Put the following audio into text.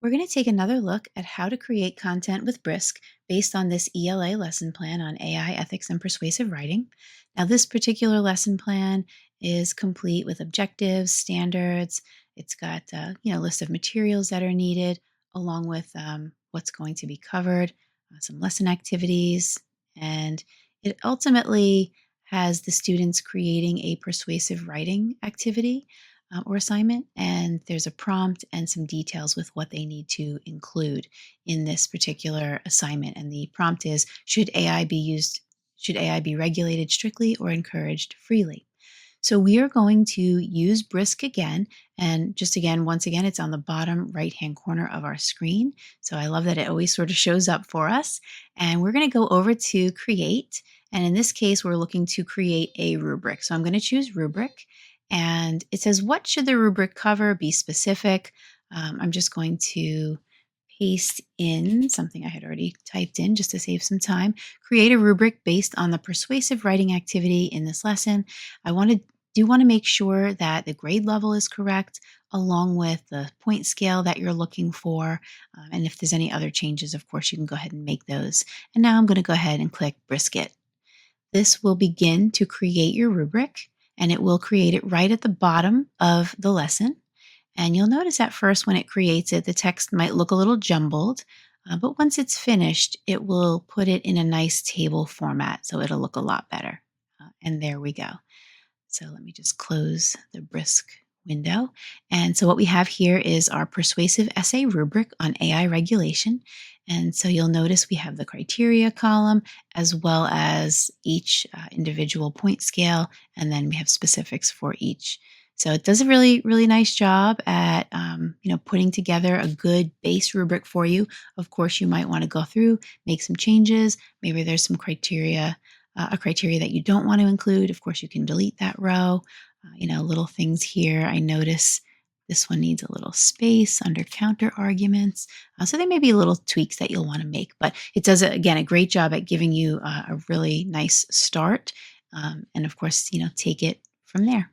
We're going to take another look at how to create content with Brisk based on this ELA lesson plan on AI ethics and persuasive writing. Now, this particular lesson plan is complete with objectives, standards. It's got a list of materials that are needed, along with what's going to be covered, some lesson activities, and it ultimately has the students creating a persuasive writing activity or assignment, and there's a prompt and some details with what they need to include in this particular assignment. And the prompt is, should AI be used? Should AI be regulated strictly or encouraged freely? So we are going to use Brisk again. And just again, once again, it's on the bottom right-hand corner of our screen. So I love that it always sort of shows up for us. And we're going to go over to create. And in this case, we're looking to create a rubric. So I'm going to choose rubric. And it says, what should the rubric cover? Be specific. I'm just going to paste in something I had already typed in just to save some time. Create a rubric based on the persuasive writing activity in this lesson. I want to make sure that the grade level is correct, along with the point scale that you're looking for. And if there's any other changes, of course, you can go ahead and make those. And now I'm going to go ahead and click Brisket. This will begin to create your rubric, and it will create it right at the bottom of the lesson. And you'll notice at first when it creates it, the text might look a little jumbled, but once it's finished, it will put it in a nice table format, so it'll look a lot better. And there we go. So let me just close the Brisk window. And so what we have here is our persuasive essay rubric on AI regulation. And so you'll notice we have the criteria column as well as each individual point scale, and then we have specifics for each. So it does a really, really nice job at putting together a good base rubric for you. Of course, you might want to go through, make some changes. Maybe there's some criteria that you don't want to include. Of course, you can delete that row. Little things here. I notice this one needs a little space under counter arguments. So there may be little tweaks that you'll want to make, but it does, again, a great job at giving you a really nice start. And of course, take it from there.